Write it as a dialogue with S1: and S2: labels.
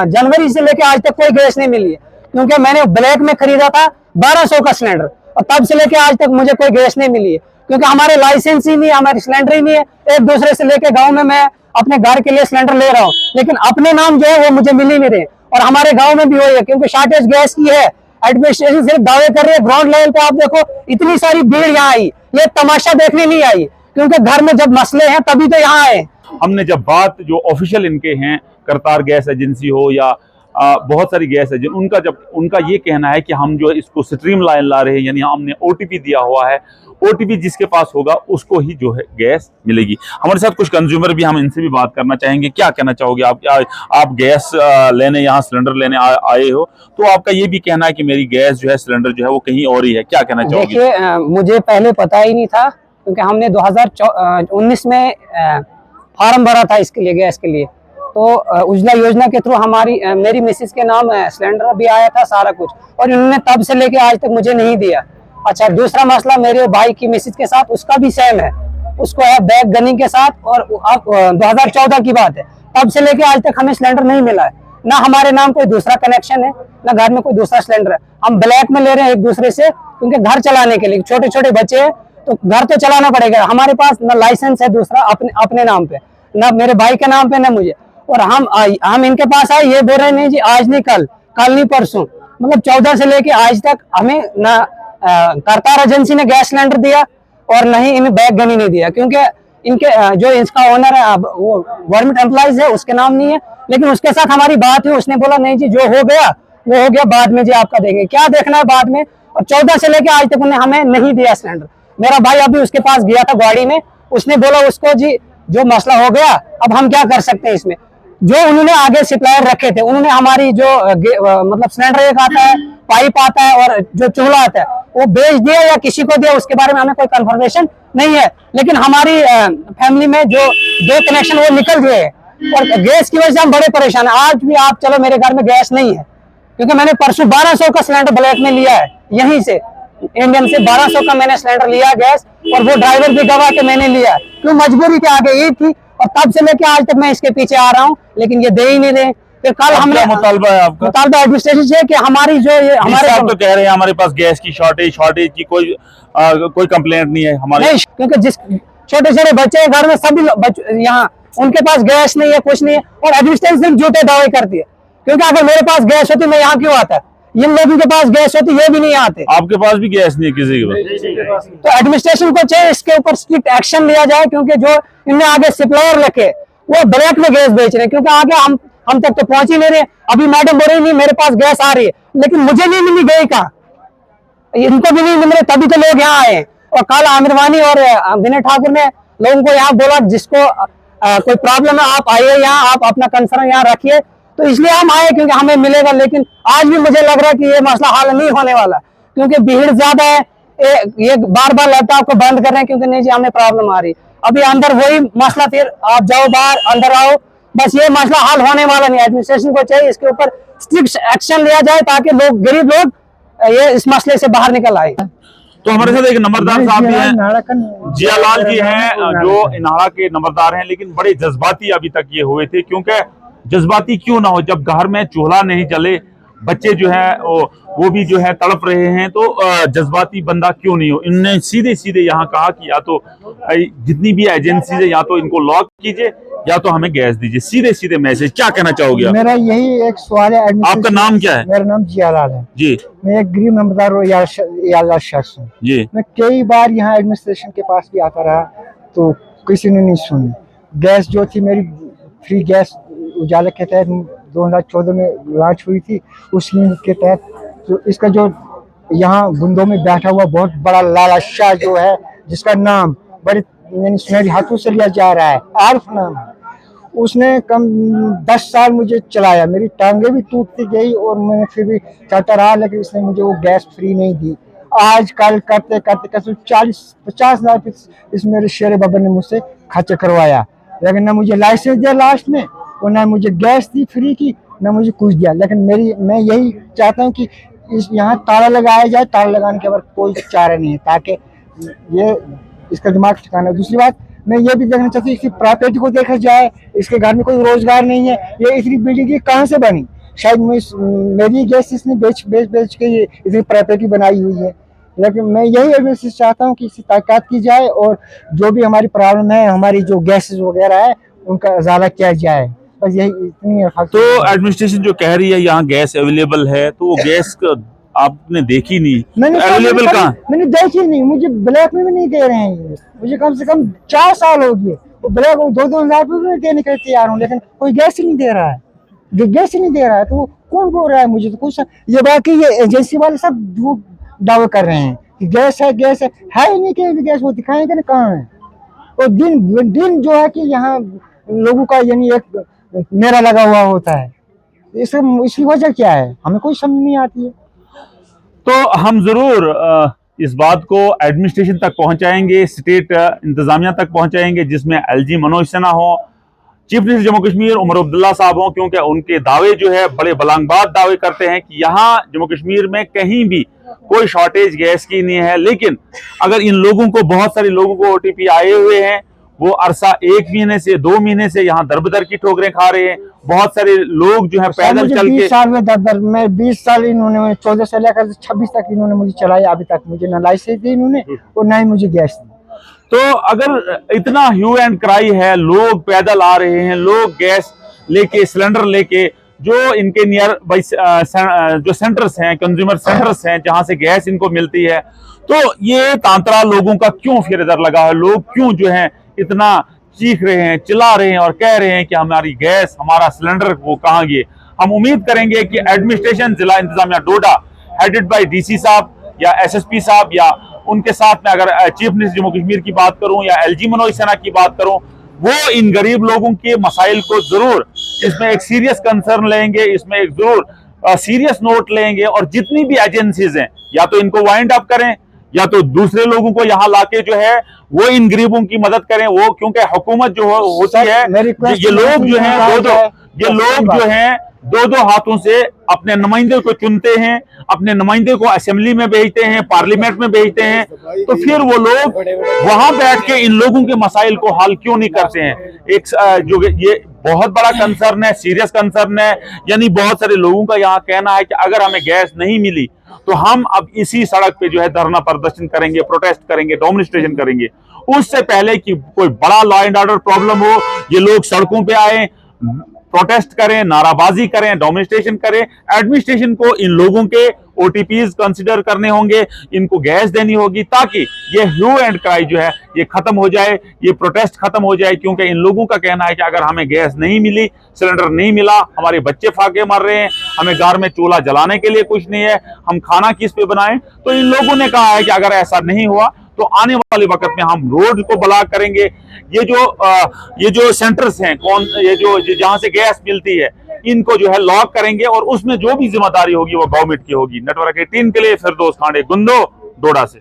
S1: जनवरी से लेके आज तक कोई गैस नहीं मिली है, क्योंकि मैंने ब्लैक में खरीदा था 1200 का सिलेंडर, और तब से लेके आज तक मुझे कोई गैस नहीं मिली है, क्योंकि हमारे लाइसेंस ही नहीं है, हमारे सिलेंडर ही नहीं है। एक दूसरे से लेके गांव में मैं अपने घर के लिए सिलेंडर ले रहा हूँ, लेकिन अपने नाम जो है वो मुझे मिल ही नहीं रहे। और हमारे गाँव में भी वही है, क्योंकि शॉर्टेज गैस की है। एडमिनिस्ट्रेशन सिर्फ दावे कर रही है, ग्राउंड लेवल पे आप देखो इतनी सारी भीड़ यहाँ आई, ये तमाशा देखने नहीं आई, क्योंकि घर में जब मसले हैं तभी तो यहाँ आए।
S2: हमने जब बात जो ऑफिशियल इनके हैं, करतार गैस एजेंसी हो या बहुत सारी गैस एजेंसी, उनका ये कहना है कि हम जो इसको स्ट्रीम लाइन ला रहे हैं, यानी हमने ओटीपी दिया हुआ है, ओटीपी जिसके पास होगा उसको ही जो है गैस मिलेगी। हमारे साथ कुछ कंज्यूमर भी, हम इनसे भी बात करना चाहेंगे। क्या कहना चाहोगे आप गैस लेने यहाँ सिलेंडर लेने आए हो, तो आपका ये भी कहना है कि मेरी गैस जो है, सिलेंडर जो है वो कहीं और ही है, क्या कहना चाहोगे?
S1: देखिए, मुझे पहले पता ही नहीं था, क्योंकि हमने 2019 में फार्म भरा था इसके लिए, गैस के लिए। तो उज्ज्वला योजना के थ्रू मेरी मिसेस के नाम सिलेंडर भी आया था, सारा कुछ, और इन्होंने तब से लेके आज तक मुझे नहीं दिया। अच्छा, दूसरा मसला मेरे भाई की मिसेस के साथ, उसका भी सेम है, उसको है बैग गनी के साथ, और अब 2014 की बात है, तब से लेके आज तक हमें सिलेंडर नहीं मिला है। ना हमारे नाम कोई दूसरा कनेक्शन है, ना घर में कोई दूसरा सिलेंडर है। हम ब्लैक में ले रहे हैं एक दूसरे से, क्योंकि घर चलाने के लिए, छोटे छोटे बच्चे हैं तो घर तो चलाना पड़ेगा। हमारे पास ना लाइसेंस है दूसरा अपने नाम पे, ना मेरे भाई के नाम पे, ना मुझे। और हम इनके पास आए, ये बोल रहे नहीं जी आज नहीं कल नहीं परसों, मतलब 14 से लेके आज तक हमें ना करतार एजेंसी ने गैस सिलेंडर दिया, और नहीं इन्हें बैग गनी नहीं दिया, क्योंकि इनके जो इसका ओनर है वो गवर्नमेंट एम्प्लॉइज है, उसके नाम नहीं है। लेकिन उसके साथ हमारी बात हुई, उसने बोला नहीं जी जो हो गया वो हो गया, बाद में जी आपका देंगे, क्या देखना है बाद में। और 14 से लेके आज तक उन्हें हमें नहीं दिया सिलेंडर। मेरा भाई अभी उसके पास गया था गाड़ी में, उसने बोला उसको जी जो मसला हो गया, अब हम क्या कर सकते हैं इसमें। जो उन्होंने आगे सप्लायर रखे थे, उन्होंने हमारी जो मतलब सिलेंडर एक आता है, पाइप आता है, और जो चूल्हा आता है, वो बेच दिया या किसी को दिया, उसके बारे में हमें कोई कंफर्मेशन नहीं है। लेकिन हमारी फैमिली में जो 2 कनेक्शन वो निकल गए, और गैस की वजह से हम बड़े परेशान हैं। आज भी आप चलो, मेरे घर में गैस नहीं है, क्योंकि मैंने परसों 1200 का सिलेंडर ब्लैक में लिया है, यहीं से इंडियन से 1200 का मैंने सिलेंडर लिया गैस, और वो ड्राइवर भी गवा के मैंने लिया, क्यों मजबूरी के आगे ये थी। और तब से लेके आज तक मैं इसके पीछे आ रहा हूँ, लेकिन ये दे ही नहीं रहे। फिर कल हमने
S2: मुतालबा है आपका?
S1: मुतालबा एडमिनिस्ट्रेशन से कि हमारी जो हमारे
S2: आप तो कह रहे हैं हमारे पास गैस की शॉर्टेज की कोई कंप्लेंट नहीं है हमारे,
S1: नहीं, क्योंकि जिस छोटे छोटे बच्चे घर में सभी यहाँ उनके पास गैस नहीं है, कुछ नहीं है, और एडमिनिस्ट्रेशन सिर्फ झूठे दावे करती है। क्योंकि अगर मेरे पास गैस होती मैं यहाँ क्यों आता, इन लोगों के पास गैस होती ये भी नहीं आते।
S2: आपके पास भी गैस नहीं है किसी के पास,
S1: तो एडमिनिस्ट्रेशन को चाहिए इसके ऊपर स्ट्रिक्ट एक्शन लिया जाए, क्योंकि जो इनने आगे सप्लायर रखे वो ब्लैक में गैस बेच रहे हैं, क्योंकि आगे हम तक तो पहुंच ही नहीं रहे। अभी मैडम बोल रही नहीं मेरे पास गैस आ रही है, लेकिन मुझे नहीं मिली, गई कहाँ, इनको भी नहीं मिल रहे, तभी तो लोग यहाँ आए। और कल आमिर वानी और विनय ठाकुर ने लोगों को यहाँ बोला जिसको कोई प्रॉब्लम है आप आइए यहाँ, आप अपना कंसर्न यहाँ रखिए, तो इसलिए हम आए क्योंकि हमें मिलेगा। लेकिन आज भी मुझे लग रहा है कि ये मसला हल नहीं होने वाला, क्योंकि भीड़ ज्यादा है। ये बार बार लैपटॉप को बंद कर रहे हैं, क्योंकि नहीं जी हमें प्रॉब्लम आ रही। अभी अंदर वही मसला, फिर आप जाओ बाहर, अंदर आओ, बस ये मसला हल होने वाला नहीं। एडमिनिस्ट्रेशन को चाहिए इसके ऊपर स्ट्रिक्ट एक्शन लिया जाए, ताकि लोग, गरीब लोग ये इस मसले से बाहर निकल आए।
S2: तो हमारे साथ एक नंबरदार साहब भी हैं, जियालाल जी हैं, जो इनाड़ा के नंबरदार हैं, लेकिन बड़े जज्बाती अभी तक ये हुए थे। क्योंकि जज्बाती क्यों ना हो, जब घर में चूल्हा नहीं जले, बच्चे जो है वो भी जो है तड़प रहे हैं, तो जज्बाती बंदा क्यों नहीं हो। इनने सीधे सीधे यहाँ कहा कि या तो जितनी भी एजेंसी है या तो इनको लॉक कीजिए या तो हमें गैस दीजिए, सीधे सीधे मैसेज। क्या कहना चाहोगे?
S3: मेरा यही एक सवाल है।
S2: आपका नाम क्या है?
S3: मेरा नाम जियालाल है
S2: जी।
S3: मैं एक गरीब नंबरदार शख्स हूँ जी। मैं कई बार यहाँ एडमिनिस्ट्रेशन के पास भी आता रहा, तो किसी ने नहीं सुनी। गैस जो थी मेरी फ्री गैस उजाला के तहत 2014 में लॉन्च हुई थी, उस स्कीम के तहत जो इसका जो यहाँ गुंदों में बैठा हुआ बहुत बड़ा लाला शाह जो है, जिसका नाम बड़े यानी सुनहरी हाथों से लिया जा रहा है, आरिफ नाम है, उसने कम 10 साल मुझे चलाया। मेरी टांगे भी टूटती गई और मैंने फिर भी चलता रहा, लेकिन इसने मुझे वो गैस फ्री नहीं दी। आज कल करते करते करते 40-50 लाख इस मेरे शेर बाबा ने मुझसे खर्च करवाया, लेकिन ना मुझे लाइसेंस दिया लास्ट में, और ना मुझे गैस दी फ्री की, ना मुझे कुछ दिया। लेकिन मैं यही चाहता हूँ कि इस यहाँ ताला लगाया जाए, ताला लगाने के बाद कोई चारा नहीं है, ताकि ये इसका दिमाग ठिकाना। दूसरी बात मैं ये भी देखना चाहती हूँ, इसकी प्रॉपर्टी को देखा जाए, इसके घर में कोई रोजगार नहीं है, ये इतनी बिल्डिंग ये कहाँ से बनी? शायद मेरी गैस इसने बेच के ये इतनी प्रॉपर्टी बनाई हुई है। लेकिन मैं यही एडमिनिस्ट्रेशन चाहता हूँ कि इसकी ताक़त की जाए और जो भी हमारी प्रॉब्लम है, हमारी जो गैसेज वगैरह है, उनका उजाला किया जाए। बस यही इतनी है।
S2: तो एडमिनिस्ट्रेशन जो कह रही है यहाँ गैस अवेलेबल है, तो वो गैस आपने देखी नहीं? अवेलेबल कहाँ?
S3: मैंने देखी नहीं, मुझे ब्लैक में भी नहीं दे रहे हैं ये। मुझे कम से कम 4 साल हो गए, ब्लैक 2-2 हजार रुपये भी देने के लिए तैयार हूँ, लेकिन कोई गैस ही नहीं दे रहा है। गैस ही नहीं दे रहा है, तो वो कौन बोल रहा है? मुझे तो कुछ ये बाकी ये एजेंसी वाले सब झूठ दावे कर रहे हैं कि गैस है ही नहीं। कि गैस वो दिखाएंगे ना कहाँ है। और दिन जो है कि यहाँ लोगों का यानी एक मेला लगा हुआ होता है, इसकी वजह क्या है हमें कोई समझ नहीं आती है।
S2: तो हम जरूर इस बात को एडमिनिस्ट्रेशन तक पहुंचाएंगे, स्टेट इंतजामिया तक पहुंचाएंगे, जिसमें एलजी मनोज सिन्हा हो, चीफ मिनिस्टर जम्मू कश्मीर उमर अब्दुल्ला साहब हो, क्योंकि उनके दावे जो है बड़े बलांगबाद दावे करते हैं कि यहाँ जम्मू कश्मीर में कहीं भी कोई शॉर्टेज गैस की नहीं है। लेकिन अगर इन लोगों को, बहुत सारे लोगों को ओटीपी आए हुए हैं, वो अरसा 1 महीने से 2 महीने से यहाँ दर की ठोकरें खा रहे हैं। बहुत सारे लोग जो है पैदल चल के
S3: 20 साल में मैं 20 साल इन्होंने 14 से लेकर 26 तक इन्होंने मुझे चलाया। अभी तक मुझे ना लाइसेंस दी इन्होंने और ना ही मुझे गैस दी।
S2: तो अगर इतना ह्यू एंड क्राई है, लोग पैदल आ रहे हैं, लोग गैस लेके, सिलेंडर लेके, जो इनके नियर बाई जो सेंटर्स हैं, कंज्यूमर सेंटर्स हैं, जहां से गैस इनको मिलती है, तो ये तांत्रा लोगों का क्यों फिर इधर लगा है? लोग क्यों जो है इतना चीख रहे हैं, चिल्ला रहे हैं और कह रहे हैं कि हमारी गैस, हमारा सिलेंडर वो कहाँ गए? हम उम्मीद करेंगे कि एडमिनिस्ट्रेशन, जिला इंतजामिया डोडा हेडेड बाय डीसी साहब या एसएसपी साहब, या उनके साथ में अगर चीफ मिनिस्टर जम्मू कश्मीर की बात करूं या एलजी मनोज सिन्हा की बात करूं, वो इन गरीब लोगों के मसाइल को जरूर इसमें एक सीरियस कंसर्न लेंगे, इसमें एक जरूर सीरियस नोट लेंगे। और जितनी भी एजेंसीज हैं, या तो इनको वाइंड अप करें, या तो दूसरे लोगों को यहाँ लाके जो है वो इन गरीबों की मदद करें। वो क्योंकि हुकूमत जो होती है, ये लोग जो हैं दो हाथों से अपने नुमाइंदे को चुनते हैं, अपने नुमाइंदे को असेंबली में भेजते हैं, पार्लियामेंट में भेजते हैं, तो फिर वो लोग वहां बैठ के इन लोगों के मसाइल को हल क्यों नहीं करते हैं? एक जो ये बहुत बड़ा कंसर्न है, सीरियस कंसर्न है। यानी बहुत सारे लोगों का यहाँ कहना है कि अगर हमें गैस नहीं मिली तो हम अब इसी सड़क पे जो है धरना प्रदर्शन करेंगे, प्रोटेस्ट करेंगे, डेमोन्स्ट्रेशन करेंगे। उससे पहले कि कोई बड़ा लॉ एंड ऑर्डर प्रॉब्लम हो, ये लोग सड़कों पे आए, प्रोटेस्ट करें, नाराबाजी करें, डेमोन्स्ट्रेशन करें। एडमिनिस्ट्रेशन को इन लोगों के ओटीपीज कंसिडर करने होंगे, इनको गैस देनी होगी, ताकि ये ह्यू एंड क्राई जो है ये खत्म हो जाए, ये प्रोटेस्ट खत्म हो जाए। क्योंकि इन लोगों का कहना है कि अगर हमें गैस नहीं मिली, सिलेंडर नहीं मिला, हमारे बच्चे फाके मर रहे हैं, हमें घर में चूल्हा जलाने के लिए कुछ नहीं है, हम खाना किस पे बनाएं? तो इन लोगों ने कहा है कि अगर ऐसा नहीं हुआ तो आने वाले वक्त में हम रोड को ब्लॉक करेंगे। ये जो सेंटर्स हैं, ये जो जहां से गैस मिलती है, इनको जो है लॉक करेंगे और उसमें जो भी जिम्मेदारी होगी वो गवर्नमेंट की होगी। नेटवर्क 18 के लिए फिरदौस खांडे, गुंदो, डोडा से।